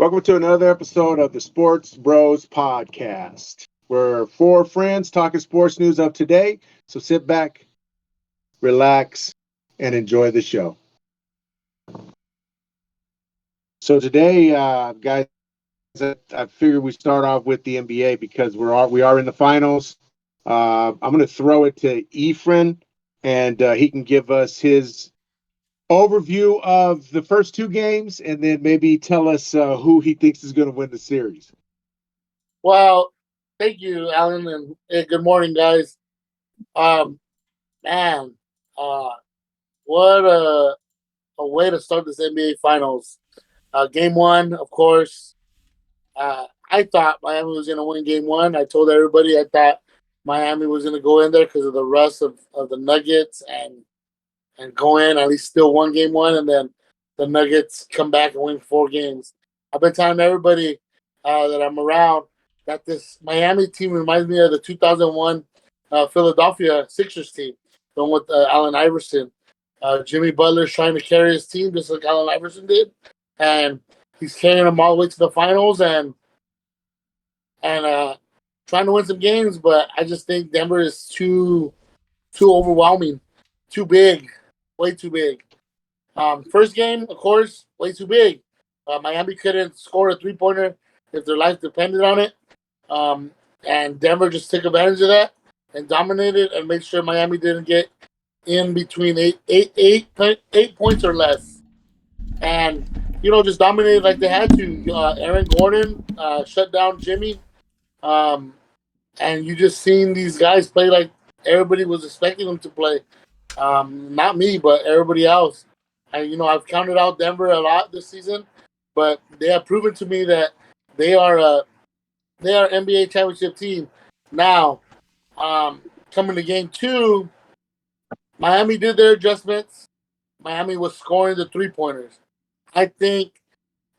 Welcome to another episode of the Sports Bros Podcast. We're four friends talking sports news of today. So sit back, relax, and enjoy the show. So today, guys, I figured we start off with the NBA because we are in the finals. I'm going to throw it to Ephraim, and he can give us his overview of the first two games, and then maybe tell us who he thinks is going to win the series. Well, thank you, Alan, and hey, good morning, guys. Man, what a way to start this NBA Finals. Game one, of course. I thought Miami was going to win game one. I told everybody I thought Miami was going to go in there because of the rust of the Nuggets and go in at least still won game one, and then the Nuggets come back and win 4 games. I've been telling everybody that I'm around that this Miami team reminds me of the 2001 Philadelphia Sixers team, the one with Allen Iverson. Jimmy Butler's trying to carry his team just like Allen Iverson did, and he's carrying them all the way to the finals and trying to win some games. But I just think Denver is too overwhelming, too big, way too big. First game, of course, way too big. Miami couldn't score a 3-pointer if their life depended on it. And Denver just took advantage of that and dominated and made sure Miami didn't get in between eight points or less. And, just dominated like they had to. Aaron Gordon shut down Jimmy. And you just seen these guys play like everybody was expecting them to play. Not me, but everybody else. I've counted out Denver a lot this season, but they have proven to me that they are NBA championship team. Now, coming to game two, Miami did their adjustments. Miami was scoring the 3-pointers. I think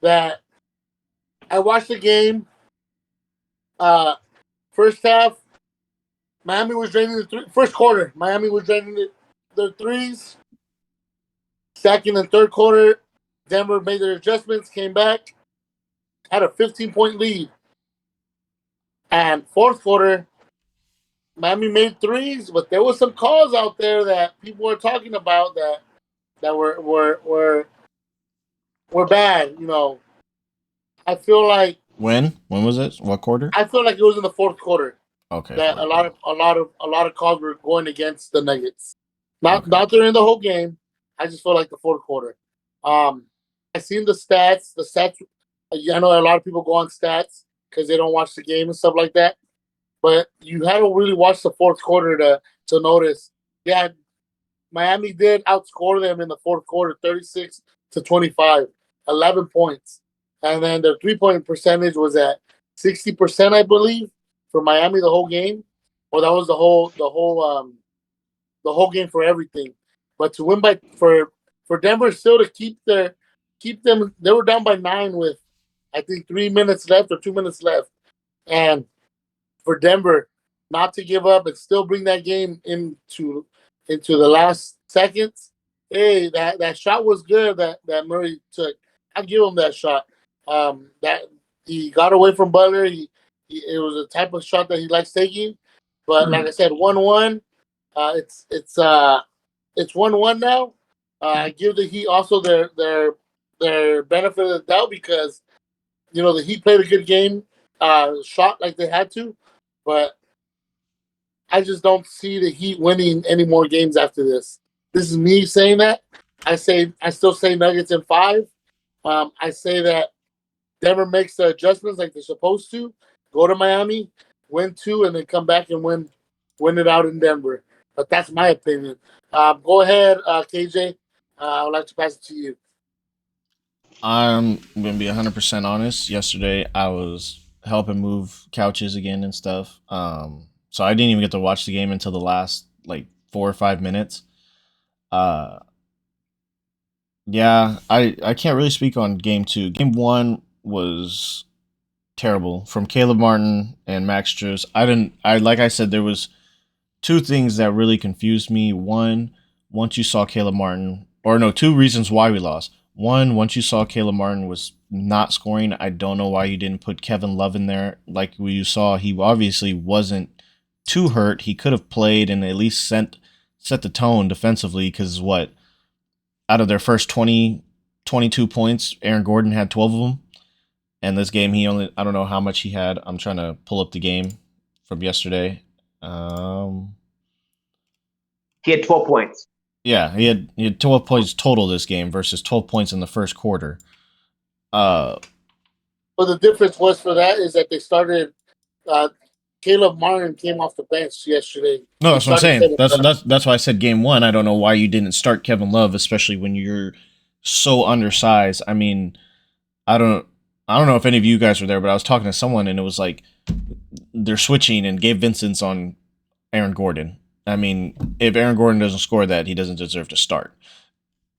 that I watched the game. First half, Miami was draining first quarter. Miami was draining their threes. Second and third quarter, Denver made their adjustments, came back, had a 15-point lead. And fourth quarter, Miami made threes, but there was some calls out there that people were talking about that were bad. I feel like when was it? What quarter? I feel like it was in the fourth quarter. Okay. That a lot of calls were going against the Nuggets. Not during the whole game. I just feel like the fourth quarter. I seen the stats. The stats. I know a lot of people go on stats because they don't watch the game and stuff like that. But you had to really watch the fourth quarter to notice. Yeah, Miami did outscore them in the fourth quarter, 36-25, 11 points, and then their 3-point percentage was at 60%, I believe, for Miami the whole game. Or that was the whole game for everything. But to win for Denver still to keep them, they were down by 9 with I think 3 minutes left or 2 minutes left, and for Denver not to give up and still bring that game into the last seconds. Hey, that shot was good that Murray took. I give him that shot. That he got away from Butler. It was a type of shot that he likes taking. But like I said, 1-1. It's 1-1 now. I give the Heat also their benefit of the doubt because the Heat played a good game, shot like they had to, but I just don't see the Heat winning any more games after this. This is me saying that. I still say Nuggets in 5. I say that Denver makes the adjustments like they're supposed to. Go to Miami, win 2, and then come back and win it out in Denver. But that's my opinion. Go ahead, KJ. I would like to pass it to you. I'm going to be 100% honest. Yesterday, I was helping move couches again and stuff. So I didn't even get to watch the game until the last, 4 or 5 minutes. Yeah, I can't really speak on game 2. Game 1 was terrible from Caleb Martin and Max Strus. Like I said, there was 2 things that really confused me. One, once you saw Caleb Martin, 2 reasons why we lost. Once you saw Caleb Martin was not scoring, I don't know why you didn't put Kevin Love in there. Like you saw, he obviously wasn't too hurt. He could have played and at least set the tone defensively because what? Out of their first 22 points, Aaron Gordon had 12 of them. And this game, I don't know how much he had. I'm trying to pull up the game from yesterday. He had 12 points. Yeah, he had 12 points total this game versus 12 points in the first quarter. But the difference was for that is that they started. Caleb Martin came off the bench yesterday. No, that's what I'm saying. That's why I said game one. I don't know why you didn't start Kevin Love, especially when you're so undersized. I mean, I don't know if any of you guys were there, but I was talking to someone and it was like they're switching and Gabe Vincent's on Aaron Gordon. I mean, if Aaron Gordon doesn't score that, he doesn't deserve to start.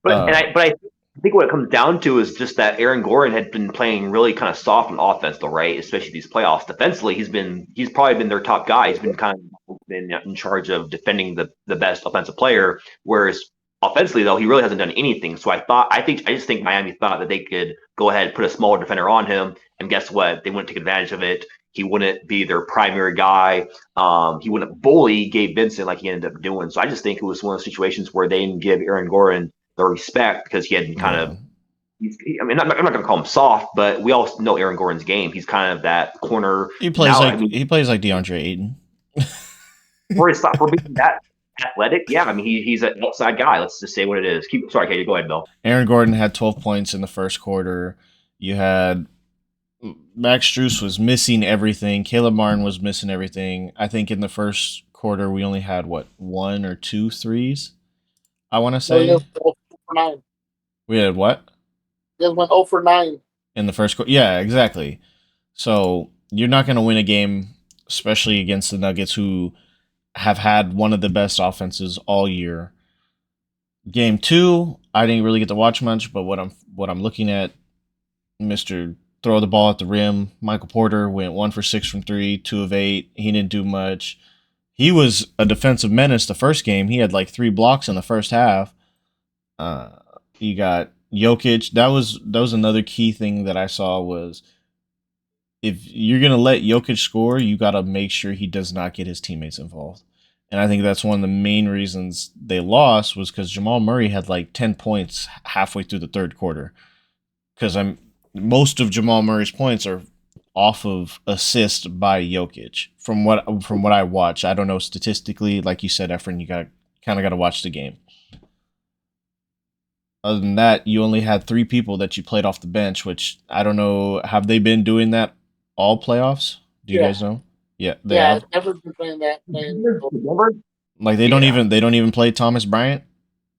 But I think what it comes down to is just that Aaron Gordon had been playing really kind of soft on offense, though, right? Especially these playoffs. Defensively, he's probably been their top guy. He's been kind of been in charge of defending the best offensive player. Whereas offensively, though, he really hasn't done anything. So I just think Miami thought that they could go ahead and put a smaller defender on him, and guess what? They wouldn't take advantage of it. He wouldn't be their primary guy. He wouldn't bully Gabe Vincent like he ended up doing. So I just think it was one of those situations where they didn't give Aaron Gordon the respect because he had kind of. I'm not going to call him soft, but we all know Aaron Gordon's game. He's kind of that corner. He plays he plays like DeAndre Ayton. For being that athletic, yeah. I mean, he's an outside guy. Let's just say what it is. Sorry, Katie, go ahead, Bill. Aaron Gordon had 12 points in the first quarter. You had Max Strus was missing everything. Caleb Martin was missing everything. I think in the first quarter we only had one or two threes. I want to say. No, 0 for 9. We had what? You guys went 0 for 9 in the first quarter. Yeah, exactly. So you're not going to win a game, especially against the Nuggets, who have had one of the best offenses all year. Game 2, I didn't really get to watch much, but what I'm looking at, Mr. Throw the ball at the rim. Michael Porter went 1 for 6 from 3, 2 of 8. He didn't do much. He was a defensive menace the first game. He had like 3 blocks in the first half. You got Jokic. That was another key thing that I saw was if you're going to let Jokic score, you got to make sure he does not get his teammates involved. And I think that's one of the main reasons they lost was because Jamal Murray had like 10 points halfway through the third quarter. Because most of Jamal Murray's points are off of assist by Jokic. From what I watch, I don't know statistically. Like you said, Efren, you got to watch the game. Other than that, you only had 3 people that you played off the bench, which I don't know. Have they been doing that all playoffs? Do you guys know? Yeah, they have. Never been playing that. Like they don't even play Thomas Bryant.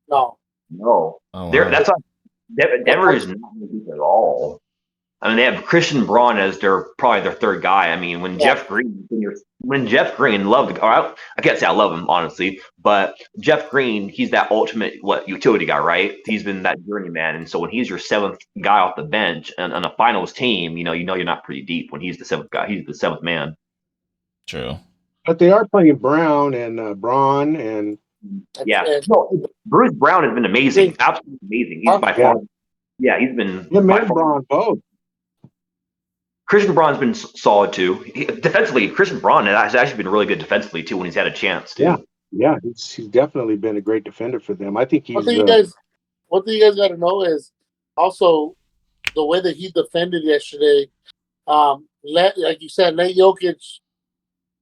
No. Oh, wow. That's not. Denver is not deep at all. I mean, they have Christian Braun as probably their third guy. I mean, when Jeff Green loved, I can't say I love him honestly, but Jeff Green, he's that ultimate utility guy, right? He's been that journeyman, and so when he's your 7th guy off the bench and on a finals team, you know you're not pretty deep when he's the 7th guy. He's the 7th man. True, but they are playing Brown and Braun and. Yeah, Bruce Brown has been amazing, absolutely amazing. He's by far, he's been. Him and Braun both. Christian Braun's been solid too. Defensively, Christian Braun has actually been really good defensively too when he's had a chance too. Yeah, he's definitely been a great defender for them. I think he's. One thing you guys got to know is also the way that he defended yesterday. Like you said, let Jokic.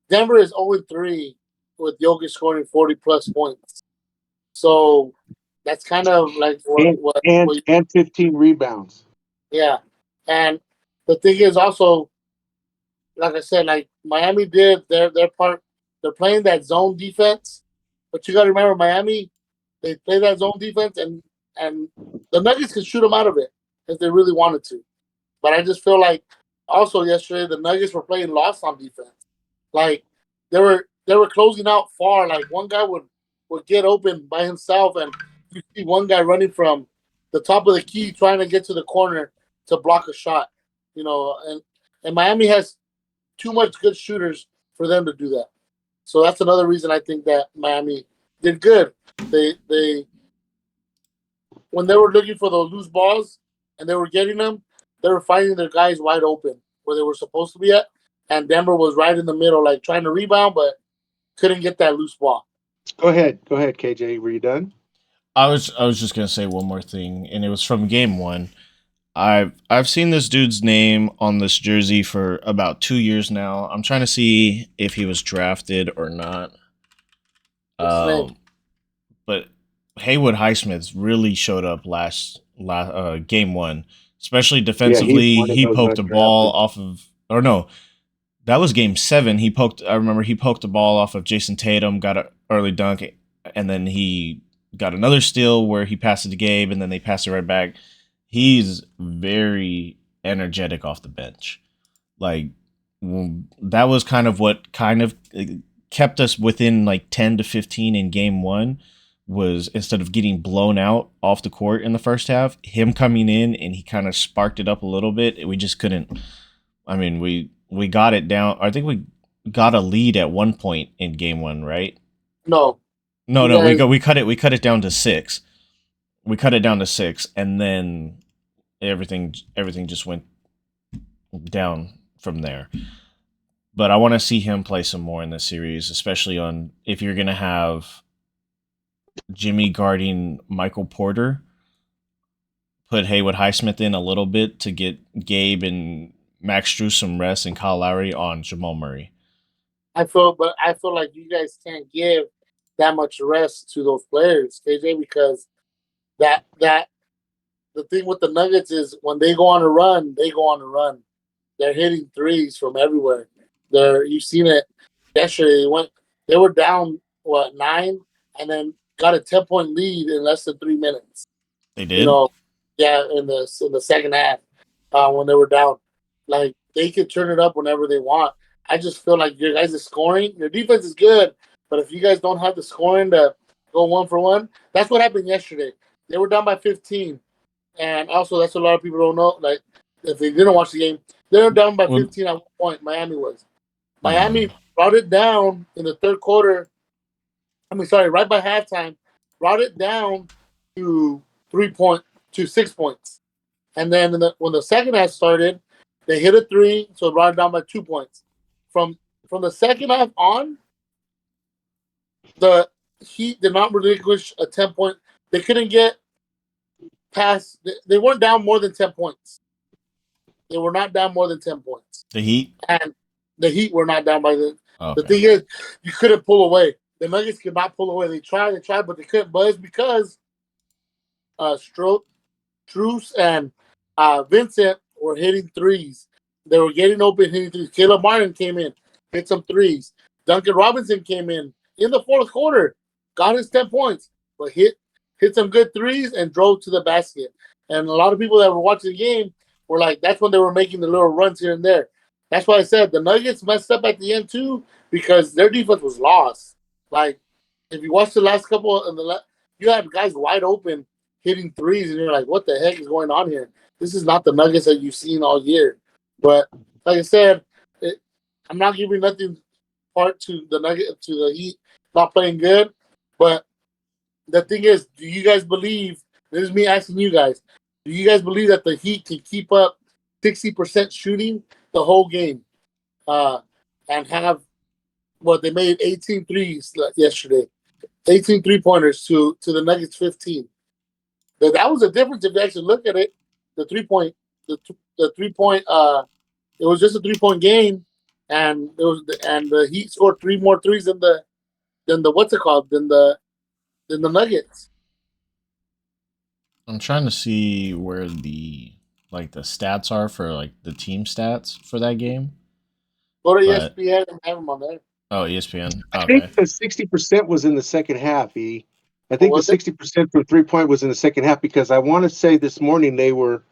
Denver is 0-3 with Jokic scoring 40+ points. So that's kind of like and 15 rebounds. Yeah, and the thing is also, like I said, like Miami did their part. They're playing that zone defense, but you got to remember Miami. They play that zone defense, and the Nuggets can shoot them out of it if they really wanted to. But I just feel like also yesterday the Nuggets were playing lost on defense. Like they were closing out far. Like one guy would get open by himself, and you see one guy running from the top of the key trying to get to the corner to block a shot. You know, and Miami has too much good shooters for them to do that. So that's another reason I think that Miami did good. They when they were looking for those loose balls and they were getting them, they were finding their guys wide open where they were supposed to be at, and Denver was right in the middle, like trying to rebound, but couldn't get that loose ball. Go ahead, KJ. Were you done? I was just gonna say one more thing, and it was from game one. I've seen this dude's name on this jersey for about 2 years now. I'm trying to see if he was drafted or not. But Haywood Highsmith really showed up last game one, especially defensively. Yeah, he poked a ball off of, or no, that was game 7. I remember he poked the ball off of Jason Tatum, got an early dunk, and then he got another steal where he passed it to Gabe, and then they passed it right back. He's very energetic off the bench. Like, that was kind of what kept us within like 10 to 15 in game one, was instead of getting blown out off the court in the first half, him coming in and he kind of sparked it up a little bit. We just couldn't. I mean, we got it down. I think we got a lead at one point in game one, right? No. We cut it down to 6. We cut it down to 6, and then everything just went down from there. But I want to see him play some more in this series, especially on if you're going to have Jimmy guarding Michael Porter. Put Haywood Highsmith in a little bit to get Gabe and Max Strus some rest, and Kyle Lowry on Jamal Murray. I feel like you guys can't give that much rest to those players, KJ, because that the thing with the Nuggets is when they go on a run, They're hitting threes from everywhere. You've seen it yesterday. They were down 9, and then got a 10-point lead in less than 3 minutes. They did. In the second half when they were down, like they could turn it up whenever they want. I just feel like your guys' scoring, your defense is good, but if you guys don't have the scoring to go 1 for 1, that's what happened yesterday. They were down by 15, and also that's what a lot of people don't know. Like if they didn't watch the game, they were down by 15 at one point. Miami brought it down in the third quarter. Right by halftime, brought it down to 6 points, and then when the second half started, they hit a 3, so it brought it down by 2 points. From the second half on, the Heat did not relinquish a 10-point. They couldn't get past. They weren't down more than 10 points. They were not down more than 10 points. The Heat? And the Heat were not down by the. Okay. The thing is, you couldn't pull away. The Nuggets could not pull away. They tried, but they couldn't buzz because Strus and Vincent were hitting threes. They were getting open, hitting threes. Caleb Martin came in, hit some threes. Duncan Robinson came in the fourth quarter, got his 10 points, but hit some good threes and drove to the basket. And a lot of people that were watching the game were like, that's when they were making the little runs here and there. That's why I said the Nuggets messed up at the end too, because their defense was lost. Like, if you watch the last couple, you had guys wide open hitting threes, and you're like, what the heck is going on here? This is not the Nuggets that you've seen all year. But like I said, I'm not giving nothing part to the Heat not playing good. But the thing is, do you guys believe? This is me asking you guys. Do you guys believe that the Heat can keep up 60% shooting the whole game, and have they made 18 threes yesterday, 18 3-pointers to the Nuggets 15. That was a difference if you actually look at it. The 3-point, it was just a 3-point game, and the Heat scored 3 more threes than the Nuggets. I'm trying to see where the stats are for like the team stats for that game. Go to ESPN and have them on there. Oh, ESPN. Okay. I think the 60% was in the second half. I think the 60% from 3-point was in the second half, because I want to say this morning they were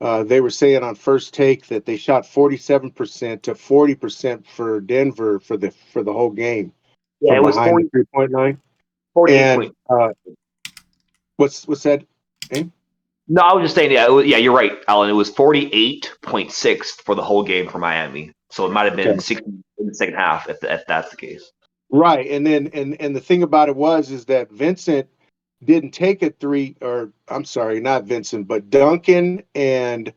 saying on First Take that they shot 47% to 40% for Denver for the whole game. Yeah, it was 40, 3-point line. 48. And what's that? Okay? No, I was just saying, yeah, you're right, Alan. It was 48.6 for the whole game for Miami. So it might have been 60 in the second half if that's the case. Right, and then and the thing about it is that Vincent didn't take a three, or I'm sorry, not Vincent, but Duncan and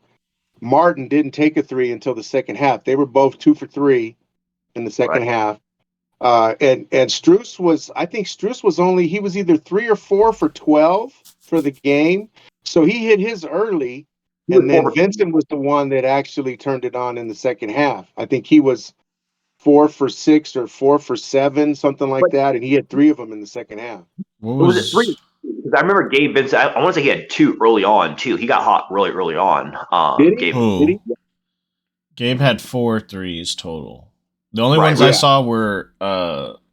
Martin didn't take a three until the second half. They were both 2 for 3 in the second half. And Strus was, I think Strus was only, he was either 3 or 4 for 12 for the game. So he hit his early, and then Vincent was the one that actually turned it on in the second half. I think he was 4 for 6 or 4 for 7, something like that, and he had 3 of them in the second half. Was it 3? Because I remember Gabe Vincent. I want to say he had 2 early on too. He got hot really early on. Did he? Did he? Gabe had 4 threes total. The only ones I saw were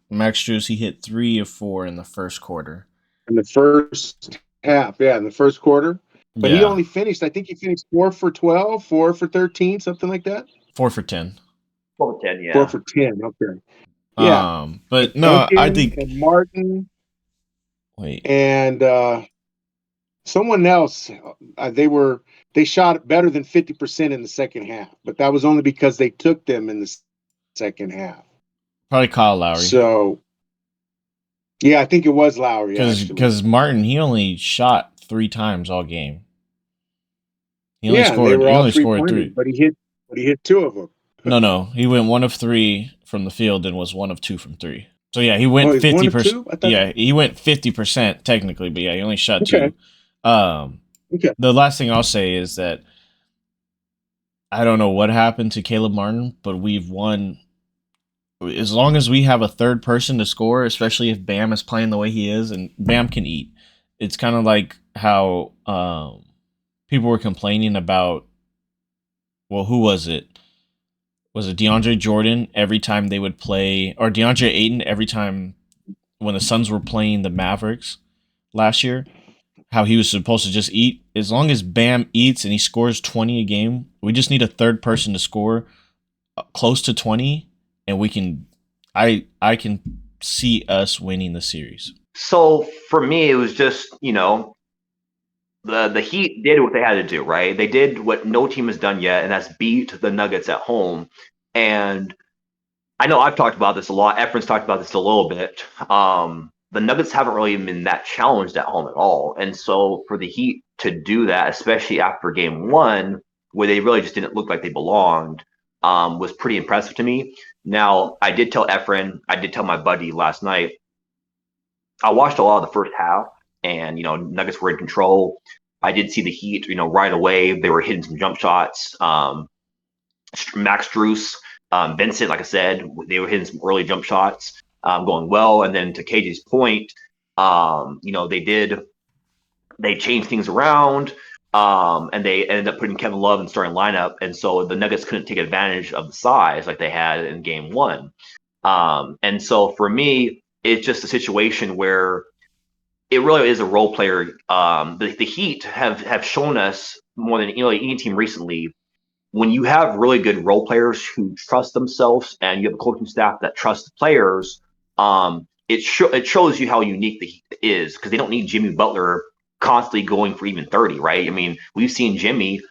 Max Strus. He hit 3 of 4 in the first quarter. In the first half, in the first quarter. But he only finished, I think he finished 4 for 12, 4 for 13, something like that. 4 for 10. 4 for 10, yeah. 4 for 10, okay. Yeah. But no, Duncan I think and Martin. Wait. And someone else, they shot better than 50% in the second half, but that was only because they took them in the second half. Probably Kyle Lowry. So, yeah, I think it was Lowry. Because Martin, he only shot 3 times all game. He only scored 3. But he hit 2 of them. No, he went 1 of 3 from the field and was 1 of 2 from 3. So yeah, he went 50%. Yeah, he went 50% technically, but yeah, he only shot 2. The last thing I'll say is that I don't know what happened to Caleb Martin, but we've won. As long as we have a third person to score, especially if Bam is playing the way he is, and Bam can eat. It's kind of like how people were complaining about. Well, who was it? Was it DeAndre Jordan every time they would play, or DeAndre Ayton every time when the Suns were playing the Mavericks last year, how he was supposed to just eat? As long as Bam eats and he scores 20 a game, we just need a third person to score close to 20, and we can, I can see us winning the series. So for me, it was just, the Heat did what they had to do, right? They did what no team has done yet, and that's beat the Nuggets at home. And I know I've talked about this a lot. Efren's talked about this a little bit. The Nuggets haven't really been that challenged at home at all. And so for the Heat to do that, especially after game 1, where they really just didn't look like they belonged, was pretty impressive to me. Now, I did tell Efren, I did tell my buddy last night, I watched a lot of the first half, and Nuggets were in control. I did see the Heat, right away. They were hitting some jump shots. Max Strus, Vincent, like I said, they were hitting some early jump shots, going well. And then to KJ's point, they changed things around, and they ended up putting Kevin Love in the starting lineup, and so the Nuggets couldn't take advantage of the size like they had in game 1. And so for me, it's just a situation where it really is a role player. The Heat have shown us more than any team recently, when you have really good role players who trust themselves and you have a coaching staff that trusts the players, it shows you how unique the Heat is, because they don't need Jimmy Butler constantly going for even 30, right? I mean, we've seen Jimmy.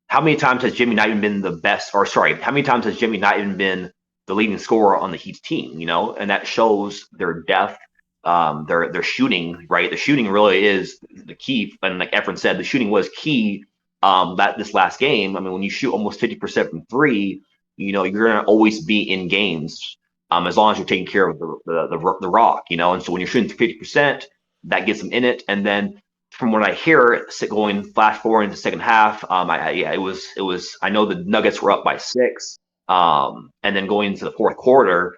How many times has Jimmy not even been how many times has Jimmy not even been the leading scorer on the Heat's team, and that shows their depth, their shooting, right? The shooting really is the key. And like Efren said, the shooting was key this last game. I mean, when you shoot almost 50% from 3, you're going to always be in games, as long as you're taking care of the rock, and so when you're shooting 50%, that gets them in it. And then from what I hear, going flash forward into the second half, it was. I know the Nuggets were up by 6, and then going into the fourth quarter,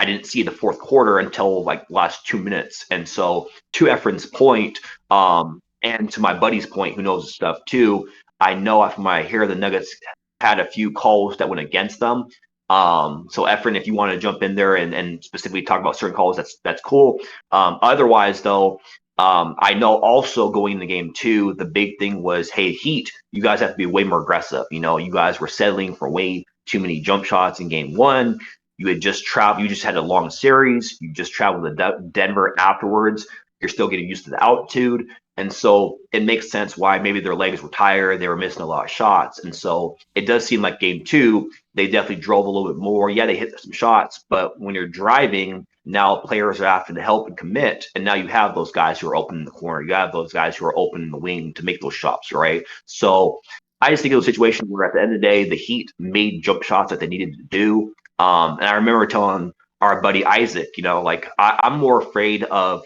I didn't see the fourth quarter until like last 2 minutes. And so, to Efren's point, and to my buddy's point, who knows this stuff too, I know from what I hear, the Nuggets had a few calls that went against them. So Efren, if you want to jump in there and specifically talk about certain calls, that's cool. Otherwise, though, I know also going into game 2, the big thing was, hey, Heat, you guys have to be way more aggressive. You guys were settling for way too many jump shots in game 1. You had just traveled. You just had a long series. You just traveled to Denver afterwards. You're still getting used to the altitude. And so it makes sense why maybe their legs were tired. They were missing a lot of shots. And so it does seem like game two, they definitely drove a little bit more. Yeah, they hit some shots, but when you're driving, now players are having to help and commit. And now you have those guys who are open in the corner. You have those guys who are open in the wing to make those shots, right? So I just think it was a situation where at the end of the day, the Heat made jump shots that they needed to do. And I remember telling our buddy Isaac, like I'm more afraid of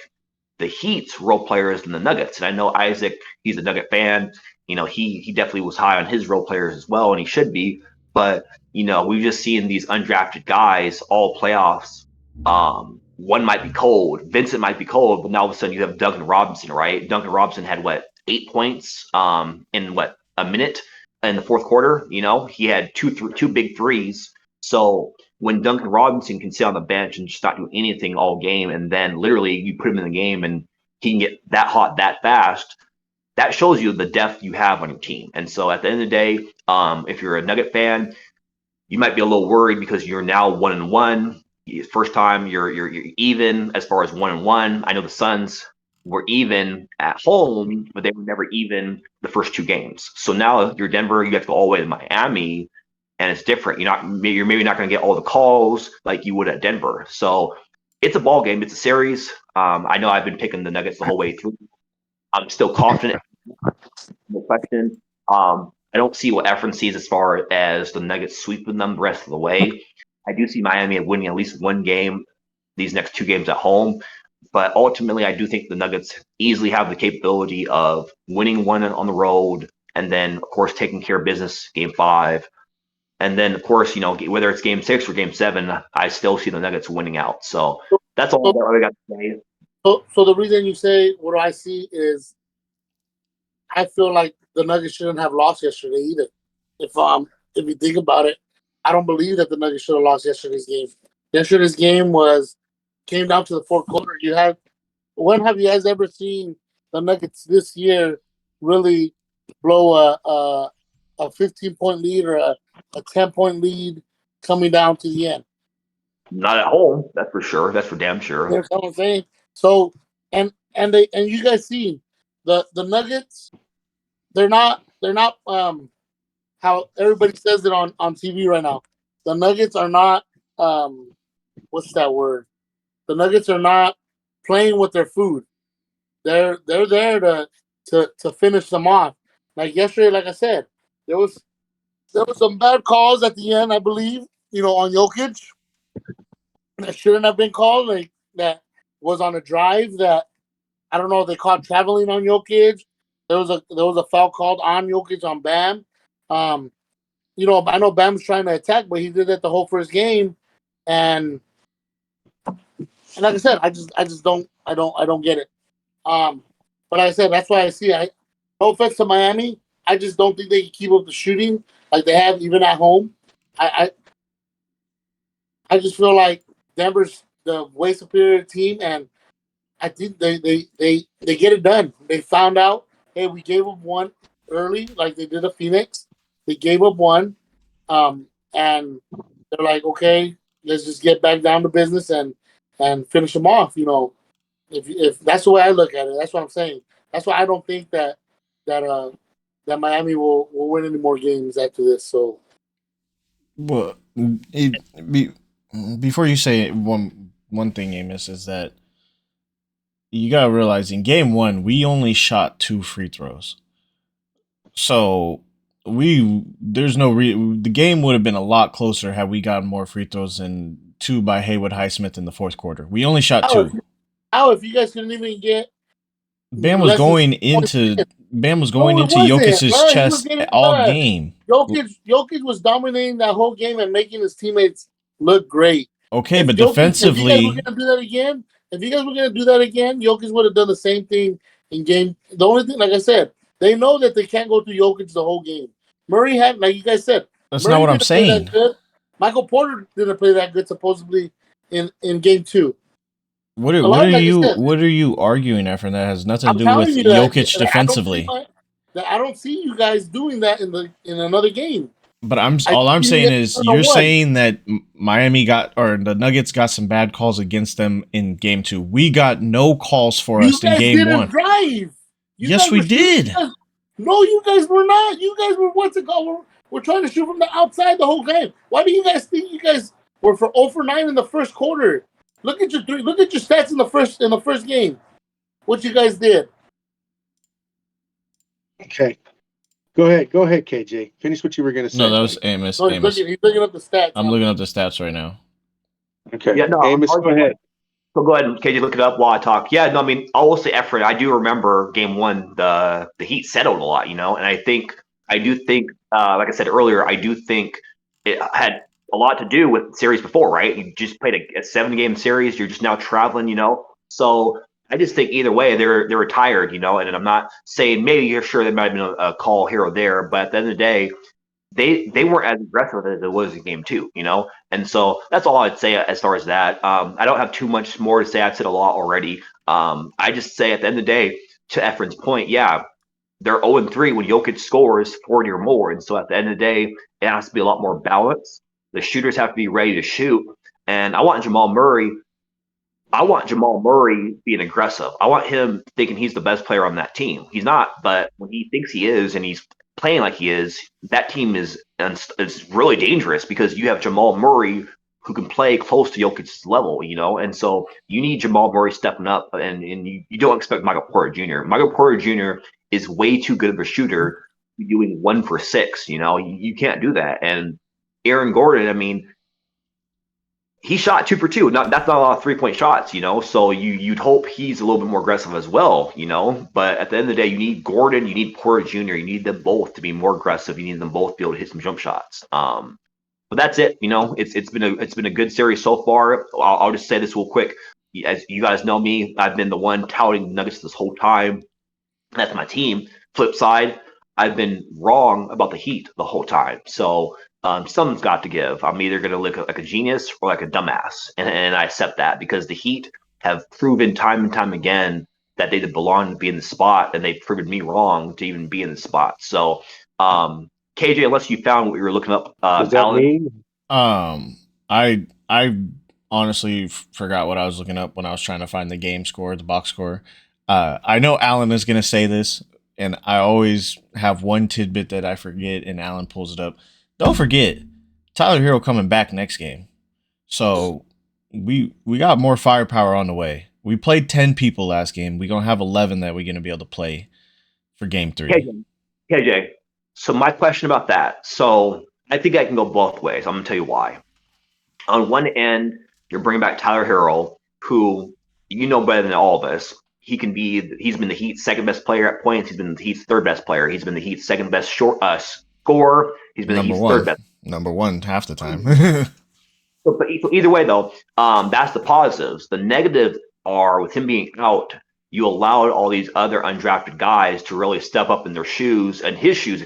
the Heat's role players than the Nuggets. And I know Isaac, he's a Nugget fan. He definitely was high on his role players as well, and he should be. But, we've just seen these undrafted guys all playoffs. One might be cold. Vincent might be cold, but now all of a sudden you have Duncan Robinson, right? Duncan Robinson had 8 points in a minute in the fourth quarter. He had two big threes. So when Duncan Robinson can sit on the bench and just not do anything all game, and then literally you put him in the game and he can get that hot that fast, that shows you the depth you have on your team. And so at the end of the day, if you're a Nugget fan, you might be a little worried because you're now 1-1. First time you're even as far as 1-1. I know the Suns were even at home, but they were never even the first two games. So now you're Denver, you have to go all the way to Miami. And it's different. You're maybe not going to get all the calls like you would at Denver. So it's a ball game. It's a series. I know I've been picking the Nuggets the whole way through. I'm still confident. No question. I don't see what Efren sees as far as the Nuggets sweeping them the rest of the way. I do see Miami winning at least one game, these next two games at home. But ultimately, I do think the Nuggets easily have the capability of winning one on the road and then, of course, taking care of business game 5. And then, of course, whether it's game 6 or game 7, I still see the Nuggets winning out. So that's all I got to say. So the reason you say what I see is I feel like the Nuggets shouldn't have lost yesterday either. If you think about it, I don't believe that the Nuggets should have lost yesterday's game. Yesterday's game came down to the fourth quarter. When have you guys ever seen the Nuggets this year really blow a 15-point lead or a 10-point lead coming down to the end? Not at home, that's for sure. That's for damn sure. That's what I'm saying. So and you guys see the Nuggets, they're not how everybody says it on TV right now. The Nuggets are not what's that word? The Nuggets are not playing with their food. They're there to finish them off. Like yesterday, like I said, there was some bad calls at the end, I believe, on Jokic that shouldn't have been called. Like that was on a drive that I don't know if they called traveling on Jokic. There was a foul called on Jokic on Bam. I know Bam's trying to attack, but he did that the whole first game, and like I said, I just don't get it. But like I said, that's why I see. No offense to Miami, I just don't think they can keep up the shooting like they have even at home. I just feel like Denver's the way superior team, and I think they get it done. They found out, hey, we gave up one early, like they did a Phoenix. They gave up one, and they're like, okay, let's just get back down to business and finish them off. If that's the way I look at it, that's what I'm saying. That's why I don't think that Miami will win any more games after this. So, well, before you say one thing, Amos, is that you gotta realize in game 1 we only shot 2 free throws, so the game would have been a lot closer had we gotten more free throws than 2 by Haywood Highsmith in the fourth quarter. We only shot 2. If you guys couldn't even get Bam was going into Jokic's chest all game. Jokic was dominating that whole game and making his teammates look great. Okay, but defensively, if you guys were gonna do that again, Jokic would have done the same thing in game. The only thing, like I said, they know that they can't go through Jokic the whole game. Murray had, like you guys said, that's not what I'm saying. Michael Porter didn't play that good supposedly in game 2. What are you arguing, Efren? That has nothing to do with Jokic defensively. I don't see you guys doing that in another game. But all I'm saying is you're saying that Miami the Nuggets got some bad calls against them in game 2. We got no calls for us in game 1. Yes, we did. No, you guys were not. You guys were what's it called? We're trying to shoot from the outside the whole game. Why do you guys think you guys were for 0 for 9 in the first quarter? Look at your stats in the first game. What you guys did. Okay. Go ahead, KJ. Finish what you were going to say. No, that was Amos. No, he's looking up the stats. I'm looking up the stats right now. Okay. Yeah, no, Amos, go ahead. So go ahead and KJ look it up while I talk. Yeah, no, I mean, I will say effort. I do remember game one, the Heat settled a lot, and I do think, like I said earlier, I do think it had a lot to do with the series before, right? You just played a 7-game series. You're just now traveling, So I just think either way, they were tired, and I'm not saying maybe you're sure there might have been a call here or there, but at the end of the day, they weren't as aggressive as it was in game 2, and so that's all I'd say as far as that. I don't have too much more to say. I've said a lot already. I just say at the end of the day, to Efren's point, yeah, they're 0-3 when Jokic scores 40 or more, and so at the end of the day, it has to be a lot more balanced. The shooters have to be ready to shoot, and I want Jamal Murray being aggressive. I want him thinking he's the best player on that team. He's not, but when he thinks he is and he's playing like he is, that team is really dangerous because you have Jamal Murray who can play close to Jokic's level, and so you need Jamal Murray stepping up, and you don't expect Michael Porter Jr. Michael Porter Jr. is way too good of a shooter to be doing 1 for 6, you can't do that. And Aaron Gordon, I mean, he shot 2 for 2. That's not a lot of 3-point shots, So you'd hope he's a little bit more aggressive as well, But at the end of the day, you need Gordon, you need Porter Jr., you need them both to be more aggressive. You need them both to be able to hit some jump shots. But that's it. It's been a good series so far. I'll just say this real quick. As you guys know me, I've been the one touting Nuggets this whole time. That's my team. Flip side, I've been wrong about the Heat the whole time. So. Something's got to give. I'm either going to look like a genius or like a dumbass, and I accept that because the Heat have proven time and time again that they belong to be in the spot, and they've proven me wrong to even be in the spot. So, KJ, unless you found what you were looking up, Does that mean? I honestly forgot what I was looking up when I was trying to find the game score, the box score. I know Alan is going to say this, and I always have one tidbit that I forget, and Alan pulls it up. Don't forget, Tyler Hero coming back next game. So we got more firepower on the way. We played 10 people last game. We're going to have 11 that we're going to be able to play for game 3. KJ, so my question about that. So I think I can go both ways. I'm going to tell you why. On one end, you're bringing back Tyler Hero, who better than all of us. He's been the Heat's second best player at points. He's been the Heat's third best player. He's been the Heat's second best scorer. He's been number one. Third best. Number one half the time. So either way, though, that's the positives. The negatives are with him being out, you allowed all these other undrafted guys to really step up in their shoes, and his shoes,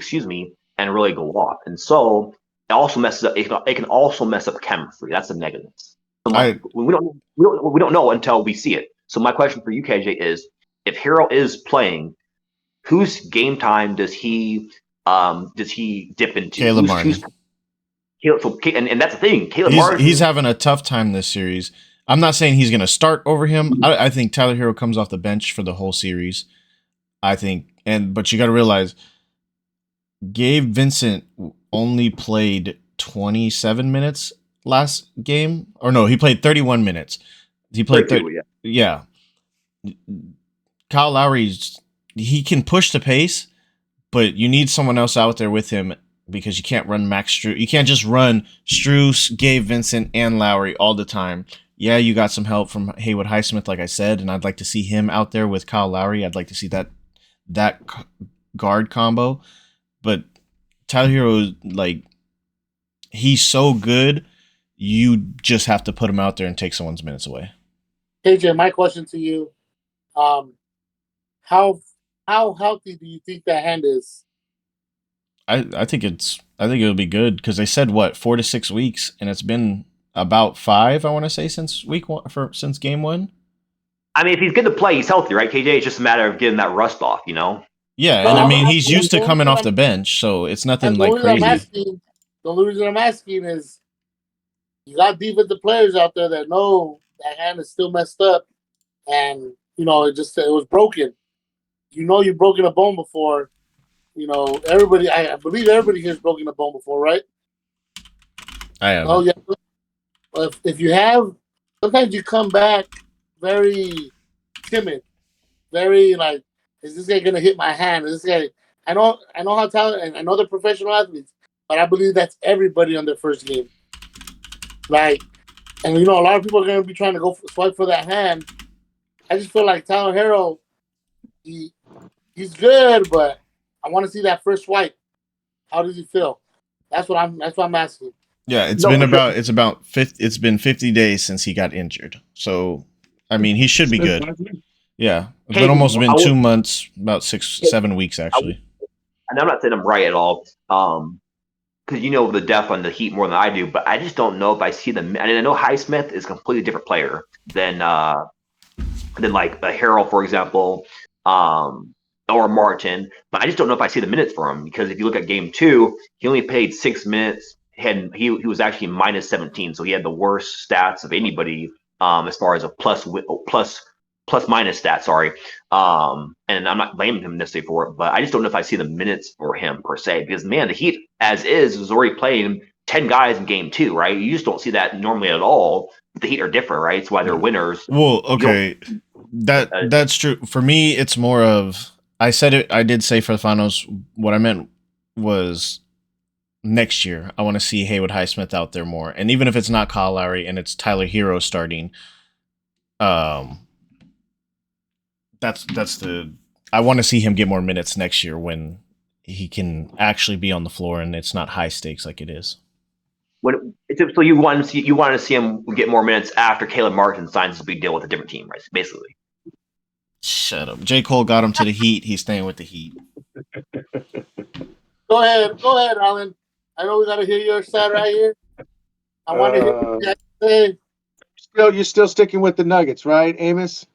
and really go off. And so it also messes up. It can also mess up chemistry. That's the negative. So we don't know until we see it. So my question for you, KJ, is if Hero is playing, whose game time does he dip into? Caleb Martin. And that's the thing. He's having a tough time this series. I'm not saying he's going to start over him. I think Tyler Hero comes off the bench for the whole series. But you got to realize, Gabe Vincent only played 27 minutes last game, or no, he played 31 minutes. He played 30. Yeah. Kyle Lowry, he can push the pace, but you need someone else out there with him because you can't run Max Strus. You can't just run Strus, Gabe Vincent, and Lowry all the time. Yeah, you got some help from Haywood Highsmith, like I said, and I'd like to see him out there with Kyle Lowry. I'd like to see that guard combo. But Tyler Hero, he's so good, you just have to put him out there and take someone's minutes away. KJ, my question to you, how healthy do you think that hand is? I think it'll be good because they said 4 to 6 weeks, and it's been about 5, I want to say, since since game 1. I mean, if he's good to play, he's healthy, right, KJ? It's just a matter of getting that rust off, Yeah, and I mean, he's used to coming off the bench, so it's nothing crazy. The only reason I'm asking is you got defensive players out there that know that hand is still messed up, and it was broken. you've broken a bone before. Everybody. I believe everybody here's broken a bone before, right? I have. Oh yeah. If you have, sometimes you come back very timid, very like, is this guy gonna hit my hand? Is this guy? I know how talented, and I know they're professional athletes, but I believe that's everybody on their first game. Like, and a lot of people are gonna be trying to go swipe for that hand. I just feel like Tyler Harrell, he's good, but I want to see that first swipe. How does he feel? That's what I'm asking. Yeah, it's been 50 days since he got injured. So, I mean, he should be good. Yeah, it's been almost 2 months, about 6-7 weeks actually. And I'm not saying I'm right at all, because you know the depth on the Heat more than I do. But I just don't know if I see them. I mean, I know Highsmith is a completely different player than like a Harrell, for example, or Martin. But I just don't know if I see the minutes for him, because if you look at Game 2, he only played 6 minutes. And he was actually minus 17, so he had the worst stats of anybody as far as a plus minus stat. Sorry, and I'm not blaming him necessarily for it, but I just don't know if I see the minutes for him per se, because man, the Heat as is already playing 10 guys in Game 2, right? You just don't see that normally at all. The Heat are different, right? It's why they're winners. Well, okay, that's true. For me, it's more of, I said it. I did say for the finals. What I meant was, next year, I want to see Haywood Highsmith out there more. And even if it's not Kyle Lowry and it's Tyler Hero starting, I want to see him get more minutes next year when he can actually be on the floor and it's not high stakes like it is. So you want to see him get more minutes after Caleb Martin signs a big deal with a different team, right? Basically. Shut up. J. Cole got him to the Heat. He's staying with the Heat. Go ahead, Alan. I know we got to hear your side right here. I want to hear what you say. You're still sticking with the Nuggets, right, Amos?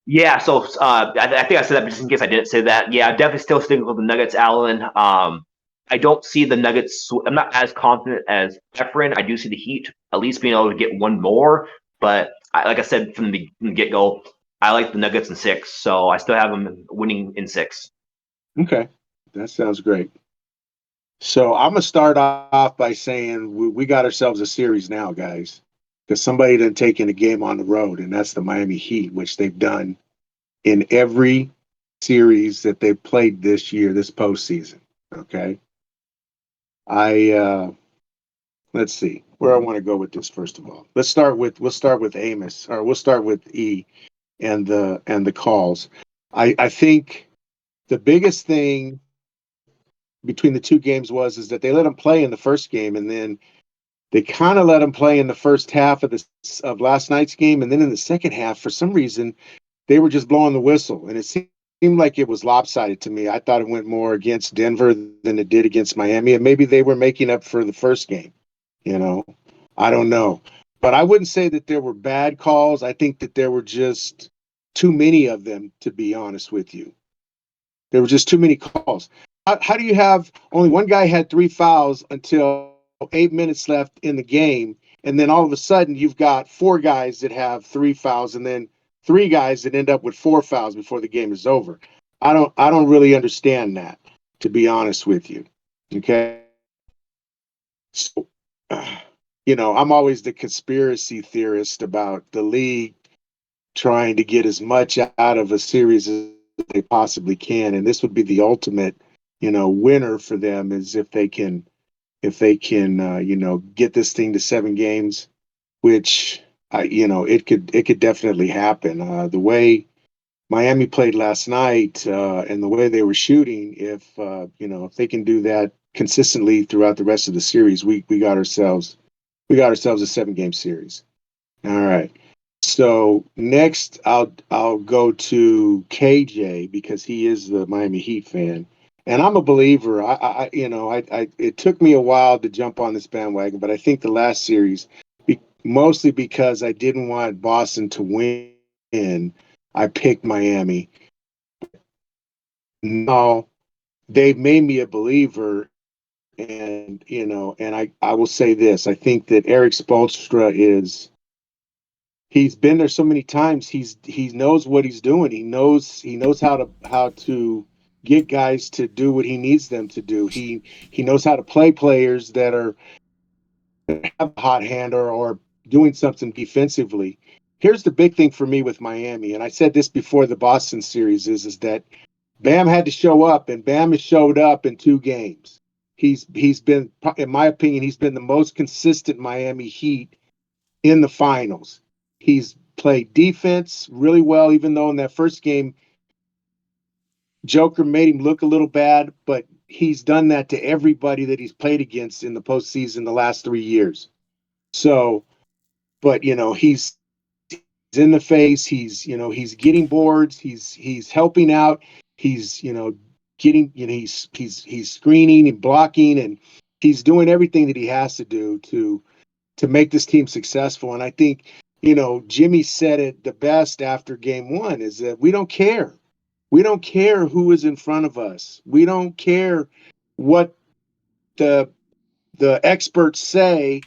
Yeah, so I think I said that, but just in case I didn't say that, yeah, I'm definitely still sticking with the Nuggets, Alan. I don't see the Nuggets. I'm not as confident as Efren. I do see the Heat at least being able to get one more, but like I said from the get-go, I like the Nuggets in 6, so I still have them winning in 6. Okay, that sounds great. So I'm going to start off by saying we got ourselves a series now, guys, because somebody done taken a game on the road, and that's the Miami Heat, which they've done in every series that they've played this year, this postseason. Okay. Let's see where I want to go with this. First of all, we'll start with Amos, or we'll start with E and the calls. I think the biggest thing between the two games is that they let them play in the first game, and then they kind of let them play in the first half of last night's game, and then in the second half, for some reason, they were just blowing the whistle, and it seemed like it was lopsided to me. I thought it went more against Denver than it did against Miami, and maybe they were making up for the first game. I don't know, but I wouldn't say that there were bad calls. I think that there were just too many of them, to be honest with you. There were just too many calls. How do you have only one guy had 3 fouls until 8 minutes left in the game, and then all of a sudden you've got 4 guys that have 3 fouls, and then 3 guys that end up with 4 fouls before the game is over? I don't really understand that, to be honest with you. Okay, so I'm always the conspiracy theorist about the league trying to get as much out of a series as they possibly can, and this would be the ultimate winner for them, is if they can get this thing to 7 games, which it could definitely happen. The way Miami played last night, and the way they were shooting, if they can do that consistently throughout the rest of the series, we got ourselves a 7-game series. All right. So next, I'll go to KJ, because he is the Miami Heat fan. And I'm a believer. It took me a while to jump on this bandwagon, but I think the last series, mostly because I didn't want Boston to win, I picked Miami. Now they've made me a believer, and I will say this: I think that Erik Spoelstra is he's been there so many times. He knows what he's doing. He knows how to get guys to do what he needs them to do. He knows how to play players that are have a hot hand or doing something defensively. Here's the big thing for me with Miami, and I said this before the Boston series is that Bam had to show up, and Bam has showed up in 2 games. He's been, in my opinion, he's been the most consistent Miami Heat in the finals. He's played defense really well, even though in that first game, Joker made him look a little bad, but he's done that to everybody that he's played against in the postseason the last 3 years. So, but he's in the face. He's getting boards. He's helping out. He's getting he's screening and blocking, and he's doing everything that he has to do to make this team successful. And I think Jimmy said it the best after game 1 is that we don't care. We don't care who is in front of us. We don't care what the experts say.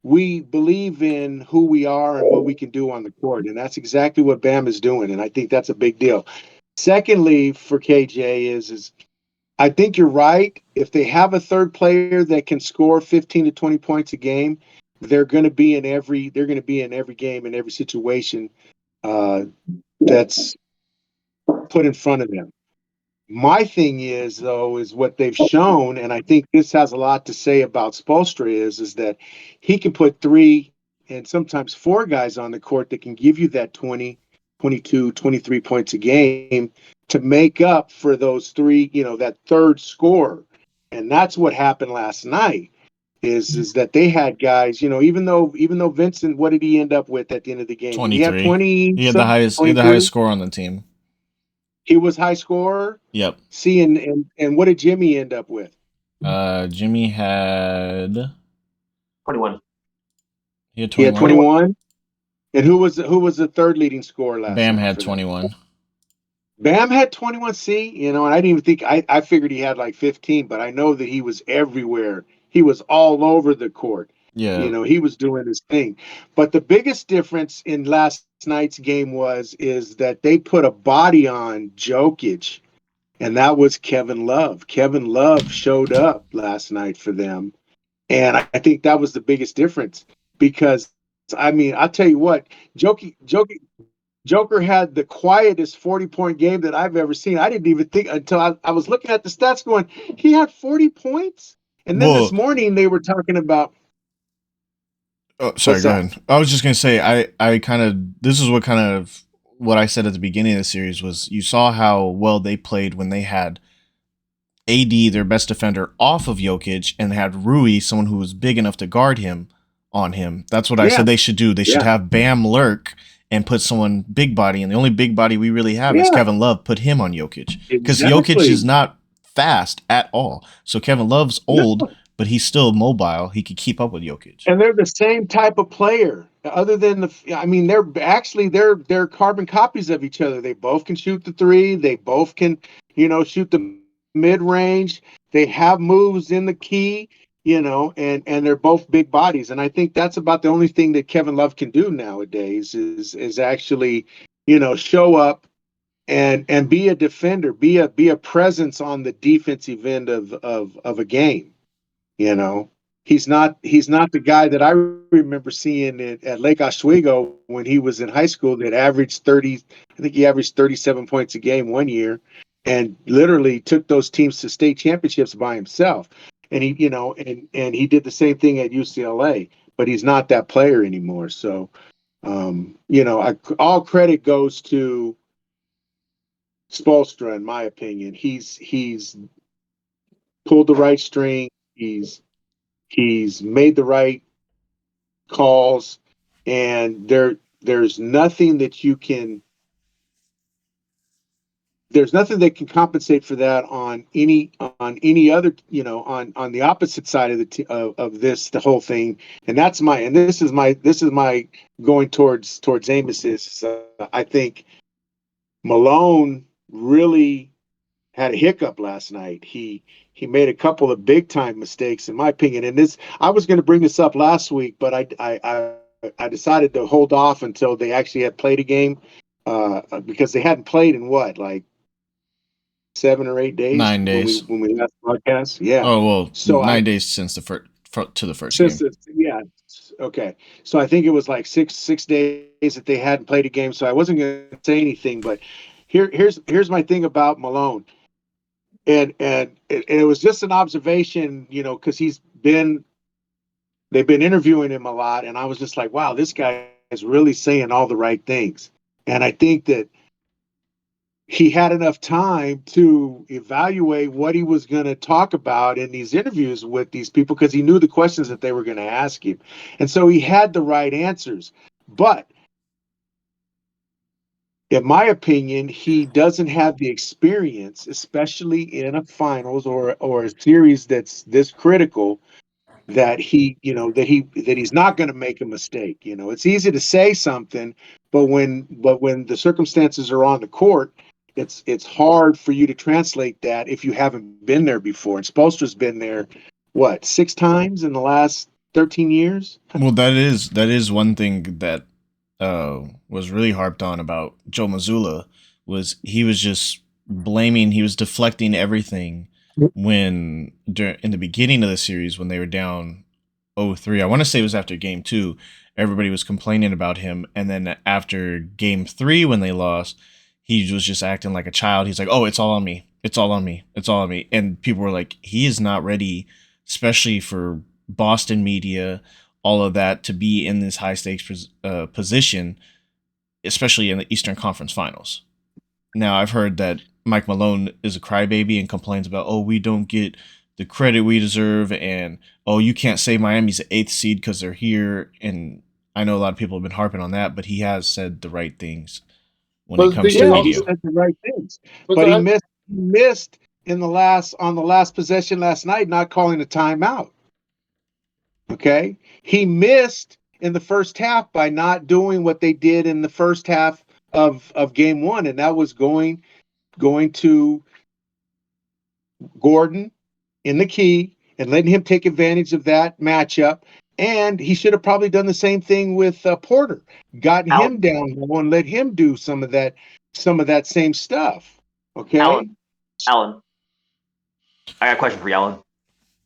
We believe in who we are and what we can do on the court. And that's exactly what Bam is doing. And I think that's a big deal. Secondly, for KJ is I think you're right. If they have a third player that can score 15 to 20 points a game, they're going to be in every game, in every situation that's put in front of them. My thing is what they've shown, and I think this has a lot to say about Spoelstra is that he can put 3 and sometimes 4 guys on the court that can give you that 20, 22, 23 points a game to make up for those 3, that third scorer. And that's what happened last night is that they had guys, even though Vincent, what did he end up with at the end of the game? 23. He had 20. He had the highest score on the team. He was high scorer. Yep. See, and what did Jimmy end up with? Jimmy had 21. He had 21. He had 21. And who was the third leading scorer last Bam night had 21. Bam had 21. See, and I didn't even think I figured he had like 15, but I know that he was everywhere. He was all over the court. Yeah. He was doing his thing. But the biggest difference in last night's game is that they put a body on Jokic, and that was Kevin Love. Kevin Love showed up last night for them. And I think that was the biggest difference because, I'll tell you what, Joker had the quietest 40-point game that I've ever seen. I didn't even think until I was looking at the stats going, he had 40 points? And then this morning they were talking about. Oh, sorry, go ahead. I was just going to say, this is what I said at the beginning of the series was you saw how well they played when they had AD, their best defender, off of Jokic and had Rui, someone who was big enough to guard him, on him. That's what I said they should do. They should have Bam lurk and put someone big body, and the only big body we really have is Kevin Love. Put him on Jokic because Jokic is not fast at all. So Kevin Love's old, but he's still mobile. He could keep up with Jokic. And they're the same type of player. Other than they're carbon copies of each other. They both can shoot the 3. They both can, shoot the mid range. They have moves in the key. And they're both big bodies. And I think that's about the only thing that Kevin Love can do nowadays is actually, show up and be a defender, be a presence on the defensive end of a game. He's not the guy that I remember seeing at Lake Oswego when he was in high school that averaged 30. I think he averaged 37 points a game one year and literally took those teams to state championships by himself. And he, and he did the same thing at UCLA, but he's not that player anymore. So, all credit goes to Spoelstra, in my opinion. He's pulled the right string. He's made the right calls, and there's nothing that that can compensate for that on any other, on the opposite side of the whole thing. And this is my going towards Amos. I think Malone really had a hiccup last night. He made a couple of big time mistakes, in my opinion. And I was going to bring this up last week, but I I decided to hold off until they actually had played a game, because they hadn't played in what, like 7 or 8 days 9 days. when we last broadcast. Yeah. Oh well, So 9 days since the first since game. yeah. Okay. So I think it was like six days that they hadn't played a game. So I wasn't going to say anything, but here's my thing about Malone. And it was just an observation, because they've been interviewing him a lot, and I was just like, wow, this guy is really saying all the right things. And I think that he had enough time to evaluate what he was going to talk about in these interviews with these people, because he knew the questions that they were going to ask him. And so he had the right answers. But in my opinion, he doesn't have the experience, especially in a finals or a series that's this critical, that he's not going to make a mistake. It's easy to say something, but when the circumstances are on the court, it's hard for you to translate that if you haven't been there before. And Spoelstra's been there, what, 6 times in the last 13 years? Well, that is one thing that was really harped on about Joe Mazzulla, was he was just blaming, he was deflecting everything when in the beginning of the series when they were down 0-3. I want to say it was after game 2. Everybody was complaining about him, and then after game 3 when they lost, he was just acting like a child. He's like, "Oh, it's all on me. It's all on me. It's all on me." And people were like, "He is not ready, especially for Boston media, all of that, to be in this high stakes position, especially in the Eastern Conference Finals." Now, I've heard that Mike Malone is a crybaby and complains about, "Oh, we don't get the credit we deserve," and, "Oh, you can't say Miami's the 8th seed because they're here." And I know a lot of people have been harping on that, but he has said the right things when it comes to He media. said the right things, but he missed on the last possession last night, not calling a timeout. Okay, he missed in the first half by not doing what they did in the first half of game 1, and that was going to Gordon in the key and letting him take advantage of that matchup. And he should have probably done the same thing with Porter, gotten him down low and let him do some of that same stuff. Okay, Alan, I got a question for you, Alan.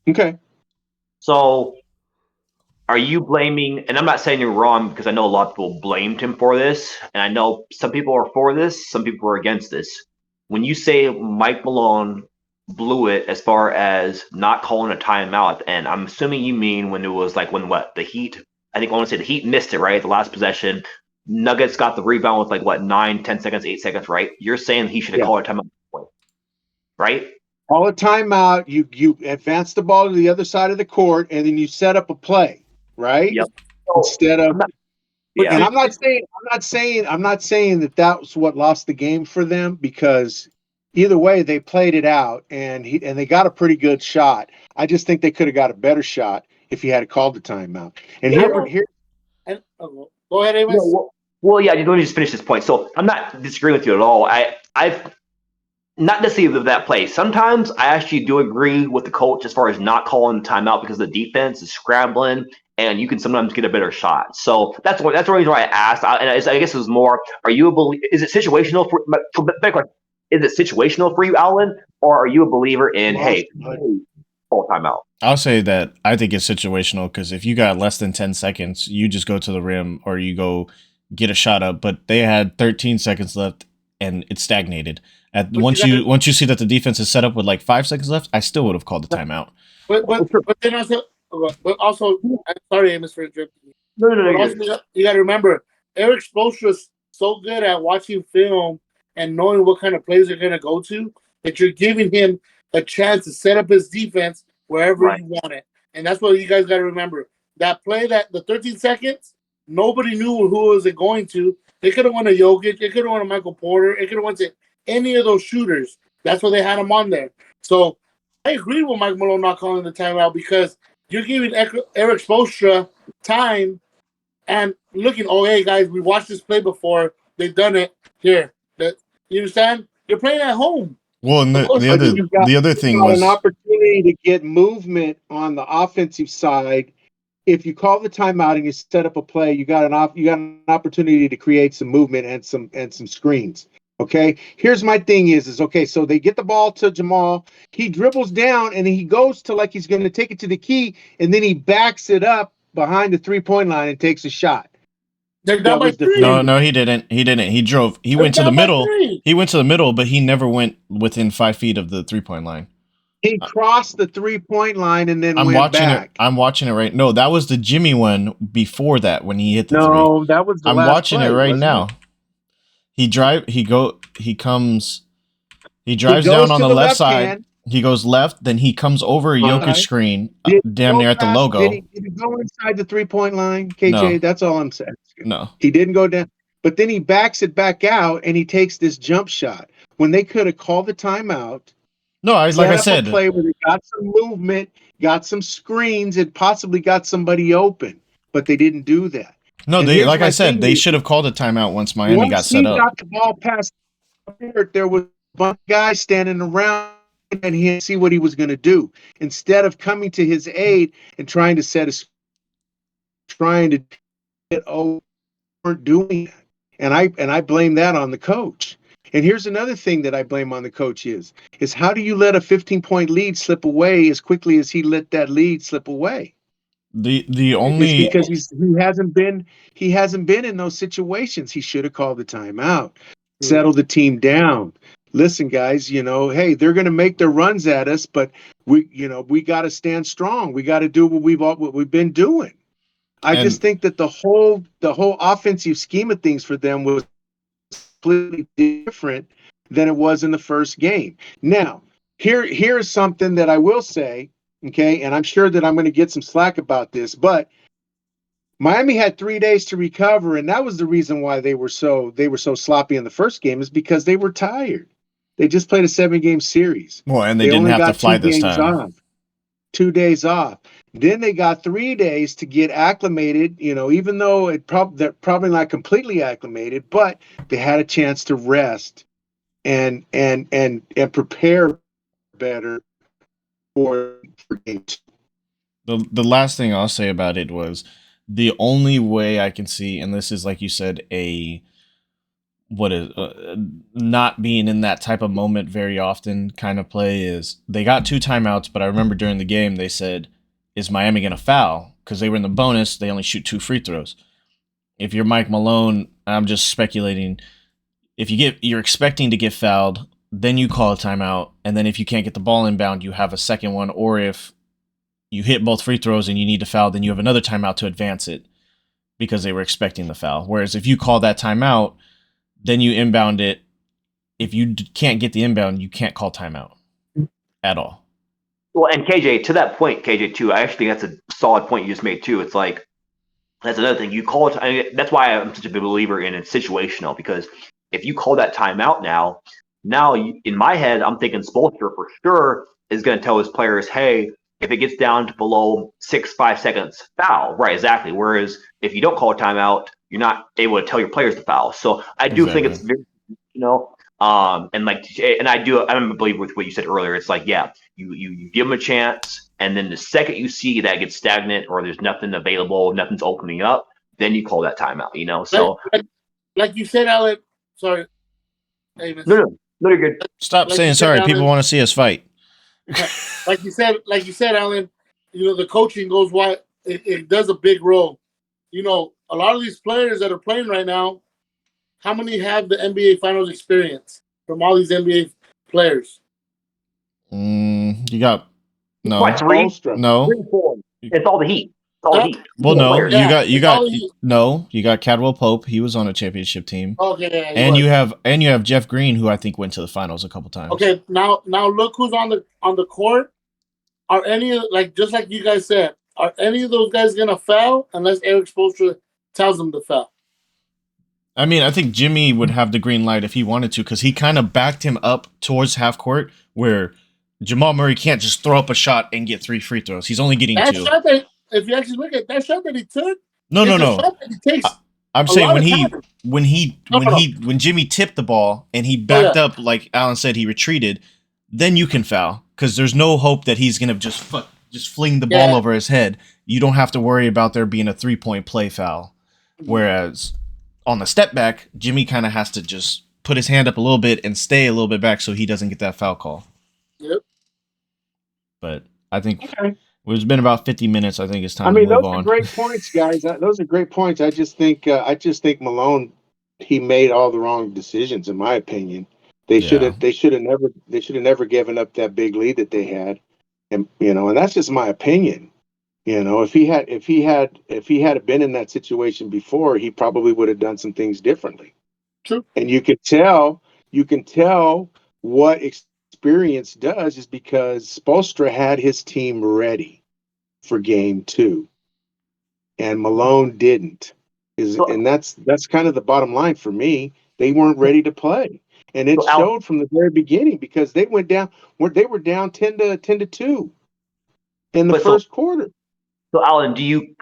Okay. So, are you blaming? And I'm not saying you're wrong, because I know a lot of people blamed him for this, and I know some people are for this, some people are against this. When you say Mike Malone blew it as far as not calling a timeout, and I'm assuming you mean when it was like the Heat, I think I want to say the Heat missed it, right? The last possession, Nuggets got the rebound with 9, 10 seconds, 8 seconds, right? You're saying he should have called a timeout, right? Call a timeout. You advance the ball to the other side of the court, and then you set up a play, right? Yep. Instead of, Yeah. and I'm not saying that was what lost the game for them, because either way they played it out, and they got a pretty good shot. I just think they could have got a better shot if he had called the timeout. And here. Go ahead, Amos. Well, yeah. Let me just finish this point. So I'm not disagreeing with you at all. I've not necessarily with that play. Sometimes I actually do agree with the coach as far as not calling timeout, because the defense is scrambling and you can sometimes get a better shot. So that's the reason why I asked. And I guess it was more: is it situational for? Is it situational for you, Alan, or are you a believer in call timeout? I'll say that I think it's situational, because if you got less than 10 seconds, you just go to the rim or you go get a shot up. But they had 13 seconds left and it stagnated. Once you see that the defense is set up with 5 seconds left, I still would have called the timeout. But then also, I'm sorry, Amos, for interrupting. No. You got to remember, Erik Spoelstra is so good at watching film and knowing what kind of plays they're going to go to, that you're giving him a chance to set up his defense wherever you want it. And that's what you guys got to remember. That play, the 13 seconds, nobody knew who was it going to. They could have won a Jokic. They could have won a Michael Porter. It could have won to any of those shooters. That's why they had him on there. So I agree with Mike Malone not calling the timeout, because you're giving Erik Spoelstra time and looking, oh, hey, guys, we watched this play before. They've done it here. You understand? You're playing at home. Well, and the other thing was an opportunity to get movement on the offensive side if you call the timeout and you set up a play, you got an opportunity to create some movement and some screens. Okay. Here's my thing is okay. So they get the ball to Jamal. He dribbles down and he goes to like he's going to take it to the key, and then he backs it up behind the 3-point line and takes a shot. They're down by 3. No, he didn't. He drove. He went to the middle. He went to the middle, but he never went within 5 feet of the 3-point line. He crossed the 3-point line and then I'm went watching back. I'm watching it right. No, that was the Jimmy one before that when he hit the 3. No, that was the I'm last watching play, it right wasn't now. it? He drives down on the left side. hand. He goes left, then he comes over a Jokic Right. screen, Did damn he near go at the past- logo. Did he go inside the 3-point line, KJ? No. That's all I'm saying. No. He didn't go down, but then he backs it back out and he takes this jump shot when they could have called the timeout. No, like set I up said, a play where they got some movement, got some screens, and possibly got somebody open, but they didn't do that. no, and they here's like my I said, thing they is- should have called a timeout once Miami Once got he set up. got the ball past there was a bunch of guys standing around and he didn't see what he was going to do. Instead of coming to his aid and trying to get weren't doing that. And I blame that on the coach. And here's another thing that I blame on the coach is how do you let a 15-point lead slip away as quickly as he let that lead slip away? The only It's because he hasn't been in those situations. He should have called the timeout, settle the team down. Listen, guys, hey, they're going to make their runs at us, but we got to stand strong. We got to do what we've been doing. I just think that the whole offensive scheme of things for them was completely different than it was in the first game. Now, here is something that I will say, okay, and I'm sure that I'm going to get some slack about this, but Miami had 3 days to recover, and that was the reason why they were so sloppy in the first game, is because they were tired. They just played a 7-game series. well, and they didn't only have to got fly 2 this games time. off. 2 days off. Then they got 3 days to get acclimated, even though they're probably not completely acclimated, but they had a chance to rest and prepare better for game 2. The last thing I'll say about it was the only way I can see, and this is like you said, not being in that type of moment very often kind of play is they got 2 timeouts, but I remember during the game they said, is Miami going to foul? Because they were in the bonus, they only shoot 2 free throws. If you're Mike Malone, I'm just speculating, if you're expecting to get fouled, then you call a timeout, and then if you can't get the ball inbound, you have a second one, or if you hit both free throws and you need to foul, then you have another timeout to advance it because they were expecting the foul. Whereas if you call that timeout, then you inbound it. If you can't get the inbound, you can't call timeout at all. Well, and KJ, to that point, KJ, too, I actually think that's a solid point you just made, too. It's like, that's another thing. You call it, that's why I'm such a big believer in it's situational, because if you call that timeout now in my head, I'm thinking Spoelstra for sure is going to tell his players, hey, if it gets down to below 5 seconds, foul. Right, exactly. Whereas if you don't call a timeout, you're not able to tell your players to foul. So I do think it's very, and I believe with what you said earlier. It's like, yeah, you give them a chance, and then the second you see that gets stagnant or there's nothing available, nothing's opening up, then you call that timeout. So like you said, Alan. Sorry, Davis. No, you're good. Stop saying sorry. People want to see us fight. Like you said, Alan. The coaching goes why it does a big role. A lot of these players that are playing right now, how many have the NBA Finals experience from all these NBA players? You got no. What, 3? No. 3, 4. It's all the Heat. Heat. Well, no, Players. you got Cadwell Pope. He was on a championship team. Okay, and you have Jeff Green, who I think went to the finals a couple times. Okay, now look who's on the court. Are any just like you guys said? Are any of those guys gonna foul unless Eric Spoelstra tells them to foul? I mean, I think Jimmy would have the green light if he wanted to, because he kind of backed him up towards half court, where Jamal Murray can't just throw up a shot and get 3 free throws. He's only getting 2. If you actually look at that shot that he took, no. Shot that he takes I'm saying when Jimmy tipped the ball and he backed up, like Alan said, he retreated, then you can foul, because there's no hope that he's gonna just just fling the ball Yeah. over his head. You don't have to worry about there being a 3-point play foul. Whereas on the step back, Jimmy kind of has to just put his hand up a little bit and stay a little bit back so he doesn't get that foul call. Yep. But I think Okay. it's been about 50 minutes. I think it's time I mean, to move those on. are great points, guys. Those are great points. I just think Malone, he made all the wrong decisions, in my opinion. They should have never given up that big lead that they had, and and that's just my opinion. If he had been in that situation before, he probably would have done some things differently. True. And you can tell what experience does is because Spoelstra had his team ready for game 2, and Malone didn't. And that's kind of the bottom line for me. They weren't ready to play, and it showed from the very beginning because they were down 10-2 in the first quarter. So, Alan, do you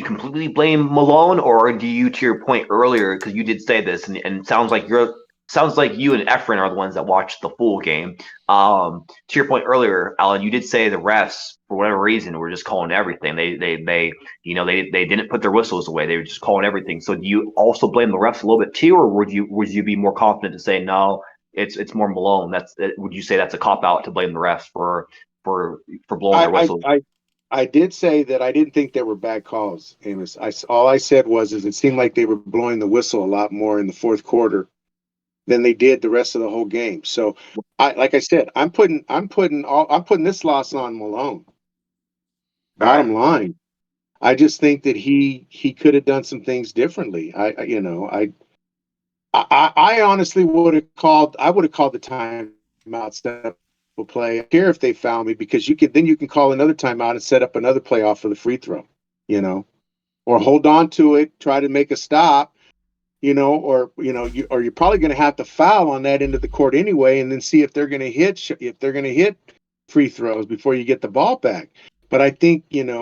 completely blame Malone, or do you, to your point earlier, because you did say this, and it sounds like you and Efren are the ones that watched the full game. To your point earlier, Alan, you did say the refs, for whatever reason, were just calling everything. They didn't put their whistles away. They were just calling everything. So, do you also blame the refs a little bit too, or would you be more confident to say no? It's more Malone. Would you say that's a cop out to blame the refs for blowing their whistles? I did say that I didn't think there were bad calls, Amos. All I said was it seemed like they were blowing the whistle a lot more in the fourth quarter than they did the rest of the whole game. So, like I said, I'm putting this loss on Malone. Bottom line, I just think that he could have done some things differently. I honestly would have called the timeout step play. I don't care if they foul me because you can call another timeout and set up another play off for the free throw, or hold on to it, try to make a stop, or you're probably going to have to foul on that end of the court anyway, and then see if they're going to hit free throws before you get the ball back. But I think that's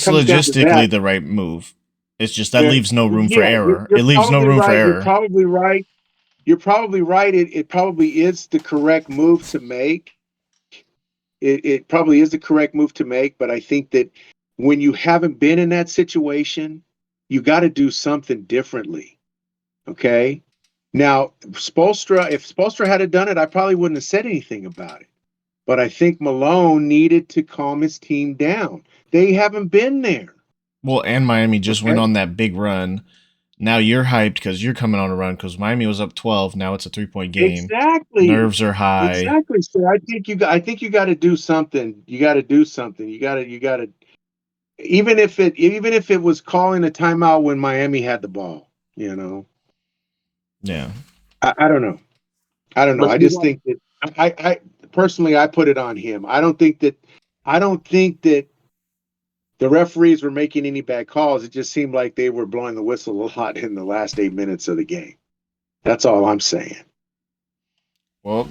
logistically the right move. It's just that leaves no room for error. It leaves no room for error. You're probably right. You're probably right. It probably is the correct move to make. It probably is the correct move to make, but I think that when you haven't been in that situation, you got to do something differently. Okay? Now, if Spoelstra had done it, I probably wouldn't have said anything about it. But I think Malone needed to calm his team down. They haven't been there. Well, and Miami just went on that big run. Now you're hyped because you're coming on a run because Miami was up 12. Now it's a 3-point game. Exactly. Nerves are high. Exactly. So I think you got to do something. You got to do something. You got to even if it was calling a timeout when Miami had the ball. Yeah. I don't know. I just think that I personally I put it on him. I don't think that the referees were making any bad calls. It just seemed like they were blowing the whistle a lot in the last 8 minutes of the game. That's all I'm saying. Well,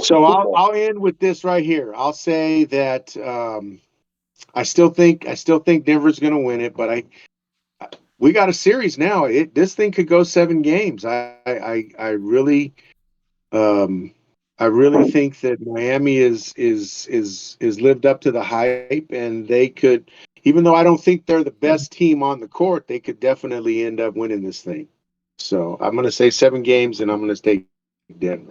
so I'll end with this right here. I'll say that I still think Denver's going to win it, but we got a series now. This thing could go 7 games. I really think that Miami is lived up to the hype, and they could, even though I don't think they're the best team on the court, they could definitely end up winning this thing. So I'm going to say 7 games, and I'm going to take Denver.